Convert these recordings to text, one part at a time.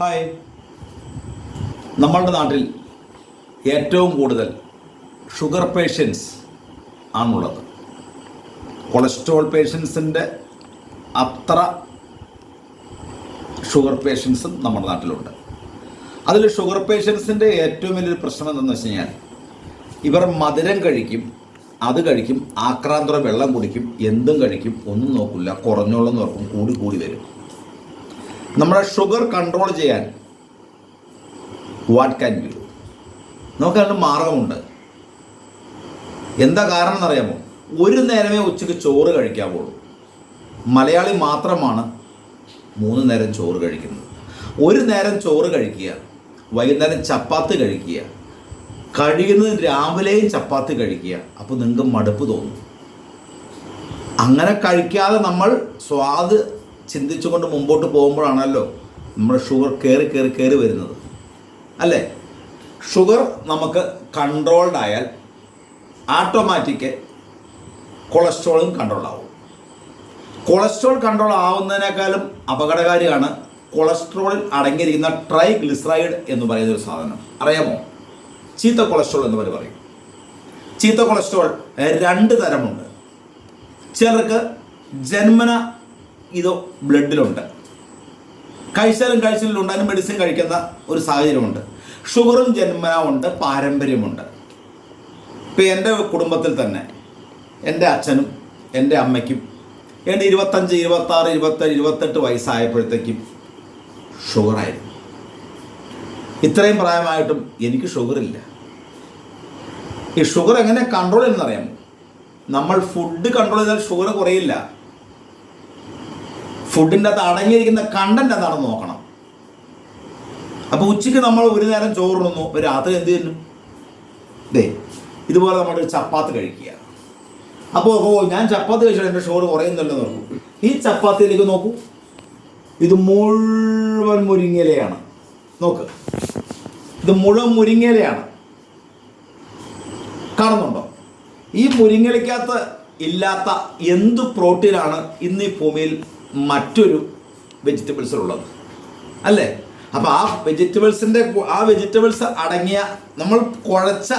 Hi. നമ്മളുടെ നാട്ടിൽ ഏറ്റവും കൂടുതൽ ഷുഗർ പേഷ്യൻസ് ആണുള്ളത്. കൊളസ്ട്രോൾ പേഷ്യൻസിൻ്റെ അത്ര ഷുഗർ പേഷ്യൻസും നമ്മുടെ നാട്ടിലുണ്ട്. അതിൽ ഷുഗർ പേഷ്യൻസിൻ്റെ ഏറ്റവും വലിയൊരു പ്രശ്നം എന്താണെന്ന് വെച്ച് കഴിഞ്ഞാൽ ഇവർ മധുരം കഴിക്കും, അത് കഴിക്കും, ആക്രാന്തര വെള്ളം കുടിക്കും, എന്തും കഴിക്കും, ഒന്നും നോക്കില്ല, കുറഞ്ഞോളം നോക്കും, കൂടി കൂടി വരും. നമ്മുടെ ഷുഗർ കൺട്രോൾ ചെയ്യാൻ വാട്ട് ക്യാൻ ബി ഡു? നമുക്ക് അതിന് മാർഗമുണ്ട്. എന്താ കാരണം എന്നറിയാമോ? ഒരു നേരമേ ഉച്ചയ്ക്ക് ചോറ് കഴിക്കാവുള്ളൂ. മലയാളി മാത്രമാണ് 3 നേരം ചോറ് കഴിക്കുന്നത്. ഒരു നേരം ചോറ് കഴിക്കുക, വൈകുന്നേരം ചപ്പാത്തി കഴിക്കുക, കഴിയുന്നത് രാവിലെയും ചപ്പാത്തി കഴിക്കുക. അപ്പോൾ നിങ്ങൾക്ക് മടുപ്പ് തോന്നും. അങ്ങനെ കഴിക്കാതെ നമ്മൾ സ്വാദ് ചിന്തിച്ചുകൊണ്ട് മുമ്പോട്ട് പോകുമ്പോഴാണല്ലോ നമ്മുടെ ഷുഗർ കയറി വരുന്നത്, അല്ലേ? ഷുഗർ നമുക്ക് കൺട്രോൾഡ് ആയാൽ ഓട്ടോമാറ്റിക് കൊളസ്ട്രോളും കൺട്രോൾ ആവും. കൊളസ്ട്രോൾ കൺട്രോൾ ആവുന്നതിനേക്കാളും അപകടകാരിയാണ് കൊളസ്ട്രോളിൽ അടങ്ങിയിരിക്കുന്ന ട്രൈഗ്ലിസറൈഡ് എന്ന് പറയുന്നൊരു സാധനം. അറിയാമോ? ചീത്ത കൊളസ്ട്രോൾ എന്ന് പറയും. ചീത്ത കൊളസ്ട്രോൾ 2 തരമുണ്ട്. ചിലർക്ക് ജന്മന ഇത് ബ്ലഡിലുണ്ട്, കഴിച്ചാലും ഉണ്ട്, അതിന് മെഡിസിൻ കഴിക്കുന്ന ഒരു സാഹചര്യമുണ്ട്. ഷുഗറും ജന്മന ഉണ്ട്, പാരമ്പര്യമുണ്ട്. ഇപ്പം എൻ്റെ കുടുംബത്തിൽ തന്നെ എൻ്റെ അച്ഛനും എൻ്റെ അമ്മയ്ക്കും 25, 26, 27, 28 വയസ്സായപ്പോഴത്തേക്കും ഷുഗറായിരുന്നു. ഇത്രയും പ്രായമായിട്ടും എനിക്ക് ഷുഗറില്ല. ഈ ഷുഗർ എങ്ങനെ കൺട്രോൾ ചെയ്യുന്നറിയാമോ? നമ്മൾ ഫുഡ് കൺട്രോൾ ചെയ്താൽ ഷുഗർ കുറയില്ല. ഫുഡിൻ്റെ അകത്ത് അടങ്ങിയിരിക്കുന്ന കണ്ടന്റ് എന്താണെന്ന് നോക്കണം. അപ്പോൾ ഉച്ചയ്ക്ക് നമ്മൾ ഒരു നേരം ചോറുണ്ണുന്നു, രാത്രി എന്ത് ചെയ്യുന്നു? ഇതുപോലെ നമ്മളൊരു ചപ്പാത്തി കഴിക്കുക. അപ്പോൾ ഞാൻ ചപ്പാത്തി കഴിച്ചാൽ എൻ്റെ ഷുഗർ കുറയുന്നല്ലോ നോക്കൂ. ഈ ചപ്പാത്തിയിലേക്ക് നോക്കൂ, ഇത് മുഴുവൻ മുരിങ്ങയിലയാണ്. നോക്ക്, ഇത് മുഴുവൻ മുരിങ്ങയിലയാണ്. കാണുന്നുണ്ടോ? ഈ മുരിങ്ങയിലക്കകത്ത് ഇല്ലാത്ത എന്ത് പ്രോട്ടീനാണ് ഇന്ന് ഈ ഭൂമിയിൽ മറ്റൊരു വെജിറ്റബിൾസിലുള്ളത്, അല്ലേ? അപ്പോൾ ആ വെജിറ്റബിൾസ് അടങ്ങിയ നമ്മൾ കുഴച്ച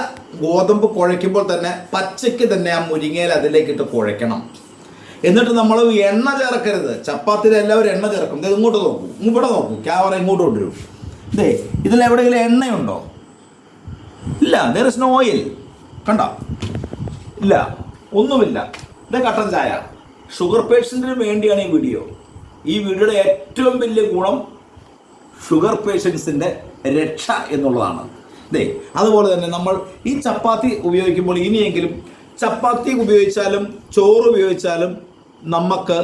ഗോതമ്പ് കുഴയ്ക്കുമ്പോൾ തന്നെ പച്ചയ്ക്ക് തന്നെ ആ മുരിങ്ങയിൽ അതിലേക്കിട്ട് കുഴയ്ക്കണം. എന്നിട്ട് നമ്മൾ എണ്ണ ചേർക്കരുത്. ചപ്പാത്തിയിൽ എല്ലാവരും എണ്ണ ചേർക്കും. ഇത് ഇങ്ങോട്ട് നോക്കൂ, ഇവിടെ നോക്കൂ, ക്യാമറ ഇങ്ങോട്ട് കൊണ്ടുവരും. ഇതിലെവിടെയെങ്കിലും എണ്ണയുണ്ടോ? ഇല്ല. there is no oil. കണ്ടോ? ഇല്ല, ഒന്നുമില്ല. ഇത് കട്ടൻ ചായ. ഷുഗർ പേഷ്യൻറ്റിന് വേണ്ടിയാണ് ഈ വീഡിയോ. ഈ വീഡിയോയുടെ ഏറ്റവും വലിയ ഗുണം ഷുഗർ പേഷ്യൻസിൻ്റെ രക്ഷ എന്നുള്ളതാണ്. അതുപോലെ തന്നെ നമ്മൾ ഈ ചപ്പാത്തി ഉപയോഗിക്കുമ്പോൾ ഇനിയെങ്കിലും ചപ്പാത്തി ഉപയോഗിച്ചാലും ചോറ് ഉപയോഗിച്ചാലും നമുക്ക്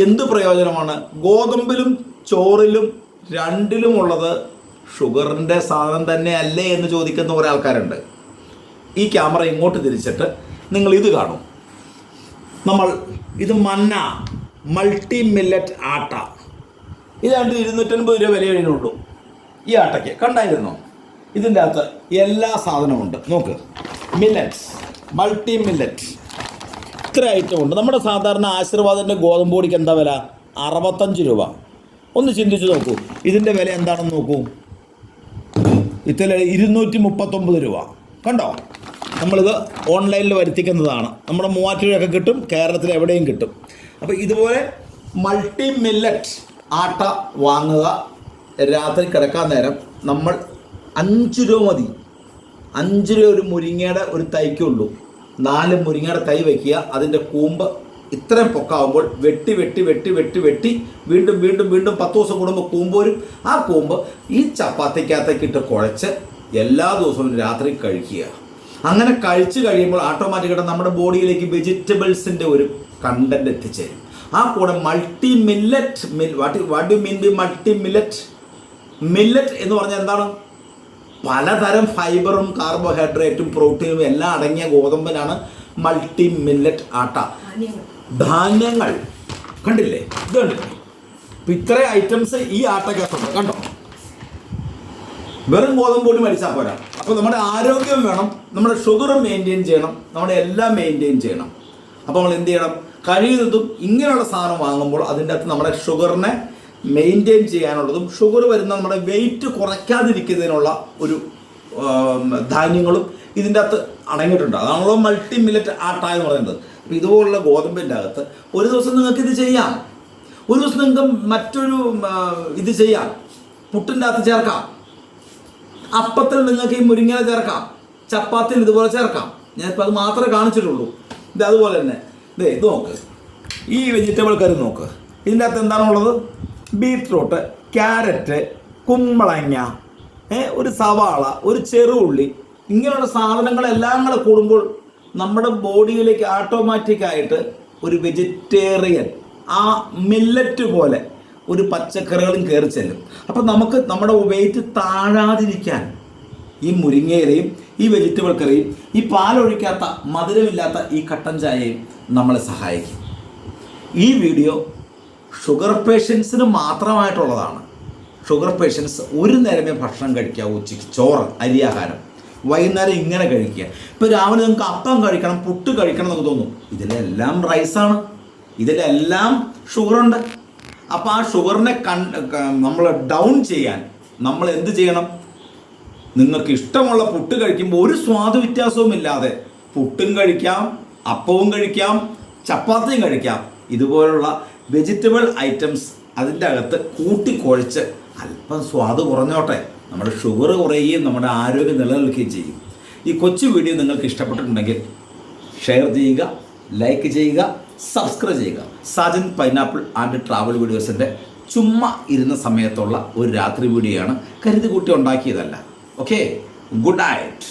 എന്ത് പ്രയോജനമാണ്? ഗോതമ്പിലും ചോറിലും രണ്ടിലുമുള്ളത് ഷുഗറിൻ്റെ സാധനം തന്നെ അല്ലേ എന്ന് ചോദിക്കുന്ന കുറേ ആൾക്കാരുണ്ട്. ഈ ക്യാമറ ഇങ്ങോട്ട് തിരിച്ചിട്ട് നിങ്ങൾ ഇത് കാണും. ഇത് മന്ന മൾട്ടി മില്ലറ്റ് ആട്ട. ഇതാണ്ട് 250 രൂപ വില കഴിഞ്ഞുള്ളൂ ഈ ആട്ടയ്ക്ക്. കണ്ടായിരുന്നോ? ഇതിൻ്റെ അകത്ത് എല്ലാ സാധനവും ഉണ്ട്. നോക്ക്, മില്ലറ്റ്സ്, മൾട്ടി മില്ലറ്റ്, ഇത്ര ഐറ്റം ഉണ്ട്. നമ്മുടെ സാധാരണ ആശീർവാദിൻ്റെ ഗോതമ്പ് പൊടിക്ക് എന്താ വില? 65 രൂപ. ഒന്ന് ചിന്തിച്ച് നോക്കൂ, ഇതിൻ്റെ വില എന്താണെന്ന് നോക്കൂ. ഇതിൽ 239 രൂപ. കണ്ടോ? നമ്മളിത് ഓൺലൈനിൽ വരുത്തിക്കുന്നതാണ്. നമ്മുടെ മൂവാറ്റുപുഴയൊക്കെ കിട്ടും, കേരളത്തിൽ എവിടെയും കിട്ടും. അപ്പോൾ ഇതുപോലെ മൾട്ടി മില്ലറ്റ് ആട്ട വാങ്ങുക. രാത്രി കിടക്കാൻ നേരം നമ്മൾ 5 രൂപ മതി. 5 രൂപ ഒരു മുരിങ്ങയുടെ ഒരു തൈക്കുള്ളൂ. 4 മുരിങ്ങയുടെ തൈ വയ്ക്കുക. അതിൻ്റെ കൂമ്പ് ഇത്രയും പൊക്കാവുമ്പോൾ വെട്ടി വീണ്ടും 10 ദിവസം കൂടുമ്പോൾ കൂമ്പ് വരും. ആ കൂമ്പ് ഈ ചപ്പാത്തിക്കകത്തേക്ക് ഇട്ട് കുഴച്ച് എല്ലാ ദിവസവും രാത്രി കഴിക്കുക. അങ്ങനെ കഴിച്ചു കഴിയുമ്പോൾ ഓട്ടോമാറ്റിക്കായിട്ട് നമ്മുടെ ബോഡിയിലേക്ക് വെജിറ്റബിൾസിൻ്റെ ഒരു കണ്ടന്റ് എത്തിച്ചേരും. ആ കൂടെ multi millet, what you mean B multi millet? Millet എന്ന് പറഞ്ഞാൽ എന്താണ്? പലതരം ഫൈബറും കാർബോഹൈഡ്രേറ്റും പ്രോട്ടീനും എല്ലാം അടങ്ങിയ ഗോതമ്പിനാണ് മൾട്ടി മില്ലറ്റ് ആട്ട. ധാന്യങ്ങൾ കണ്ടില്ലേ? ഇത് കണ്ടില്ലേ? ഇപ്പം ഇത്രയും ഐറ്റംസ് ഈ ആട്ടക്കകത്തുണ്ട്. കണ്ടോ? വെറും ഗോതമ്പ് പൊടി മരിച്ചാൽ പോരാ. അപ്പോൾ നമ്മുടെ ആരോഗ്യം വേണം, നമ്മുടെ ഷുഗറും മെയിൻറ്റെയിൻ ചെയ്യണം, നമ്മുടെ എല്ലാം മെയിൻറ്റെയിൻ ചെയ്യണം. അപ്പോൾ നമ്മൾ എന്ത് ചെയ്യണം? കഴിയുന്നതും ഇങ്ങനെയുള്ള സാധനം വാങ്ങുമ്പോൾ അതിൻ്റെ അകത്ത് നമ്മുടെ ഷുഗറിനെ മെയിൻറ്റെയിൻ ചെയ്യാനുള്ളതും ഷുഗർ വരുന്ന നമ്മുടെ വെയിറ്റ് കുറയ്ക്കാതിരിക്കുന്നതിനുള്ള ഒരു ധാന്യങ്ങളും ഇതിൻ്റെ അകത്ത് അടങ്ങിയിട്ടുണ്ട്. അതാണല്ലോ മൾട്ടി മില്ലറ്റ് ആട്ട എന്ന് പറയുന്നത്. അപ്പോൾ ഇതുപോലുള്ള ഗോതമ്പിൻ്റെ അകത്ത് ഒരു ദിവസം നിങ്ങൾക്ക് ഇത് ചെയ്യാം, ഒരു ദിവസം നിങ്ങൾക്ക് മറ്റൊരു ഇത് ചെയ്യാം. പുട്ടിൻ്റെ അകത്ത് ചേർക്കാം, അപ്പത്തിൽ നിങ്ങൾക്ക് ഈ മുരിങ്ങ ചേർക്കാം, ചപ്പാത്തിൽ ഇതുപോലെ ചേർക്കാം. ഞാനിപ്പോൾ അത് മാത്രമേ കാണിച്ചിട്ടുള്ളൂ. ഇത് അതുപോലെ തന്നെ ഇത് നോക്ക്, ഈ വെജിറ്റബിൾ കറി നോക്ക്. ഇതിൻ്റെ അകത്ത് എന്താണുള്ളത്? ബീറ്റ്റൂട്ട്, ക്യാരറ്റ്, കുമ്പളങ്ങ, ഒരു സവാള, ഒരു ചെറുള്ളി, ഇങ്ങനെയുള്ള സാധനങ്ങളെല്ലാം കൂടെ കൂടുമ്പോൾ നമ്മുടെ ബോഡിയിലേക്ക് ഓട്ടോമാറ്റിക്കായിട്ട് ഒരു വെജിറ്റേറിയൻ ആ മില്ലറ്റ് പോലെ ഒരു പച്ചക്കറികളും കയറി ചെല്ലും. അപ്പം നമുക്ക് നമ്മുടെ വെയിറ്റ് താഴാതിരിക്കാൻ ഈ മുരിങ്ങയിലയും ഈ വെജിറ്റബിൾ കറിയും ഈ പാലൊഴിക്കാത്ത മധുരമില്ലാത്ത ഈ കട്ടൻ ചായയും നമ്മളെ സഹായിക്കും. ഈ വീഡിയോ ഷുഗർ പേഷ്യൻസിന് മാത്രമായിട്ടുള്ളതാണ്. ഷുഗർ പേഷ്യൻസ് ഒരു നേരമേ ഭക്ഷണം കഴിക്കാവൂ. ഉച്ചയ്ക്ക് ചോറ്, അരിയാഹാരം, വൈകുന്നേരം ഇങ്ങനെ കഴിക്കുക. ഇപ്പോൾ രാവിലെ നിങ്ങൾക്ക് അപ്പം കഴിക്കണം, പുട്ട് കഴിക്കണം എന്നൊക്കെ തോന്നും. ഇതിലെല്ലാം റൈസാണ്, ഇതിലെല്ലാം ഷുഗറുണ്ട്. അപ്പോൾ ആ ഷുഗറിനെ നമ്മൾ ഡൗൺ ചെയ്യാൻ നമ്മൾ എന്ത് ചെയ്യണം? നിങ്ങൾക്ക് ഇഷ്ടമുള്ള പുട്ട് കഴിക്കുമ്പോൾ ഒരു സ്വാദ് വ്യത്യാസവും ഇല്ലാതെ പുട്ടും കഴിക്കാം, അപ്പവും കഴിക്കാം, ചപ്പാത്തിയും കഴിക്കാം. ഇതുപോലുള്ള വെജിറ്റബിൾ ഐറ്റംസ് അതിൻ്റെ അകത്ത് കൂട്ടിക്കുഴച്ച് അല്പം സ്വാദ് കുറഞ്ഞോട്ടെ, നമ്മുടെ ഷുഗർ കുറയുകയും നമ്മുടെ ആരോഗ്യം നിലനിൽക്കുകയും ചെയ്യും. ഈ കൊച്ചു വീഡിയോ നിങ്ങൾക്ക് ഇഷ്ടപ്പെട്ടിട്ടുണ്ടെങ്കിൽ ഷെയർ ചെയ്യുക, ലൈക്ക് ചെയ്യുക, സബ്സ്ക്രൈബ് ചെയ്യുക. സാജൻ പൈനാപ്പിൾ ആൻഡ് ട്രാവൽ വീഡിയോസിൻ്റെ ചുമ്മാ ഇരുന്ന സമയത്തുള്ള ഒരു രാത്രി വീഡിയോ ആണ്, കരുതി കൂട്ടി ഉണ്ടാക്കിയതല്ല. Okay, good night.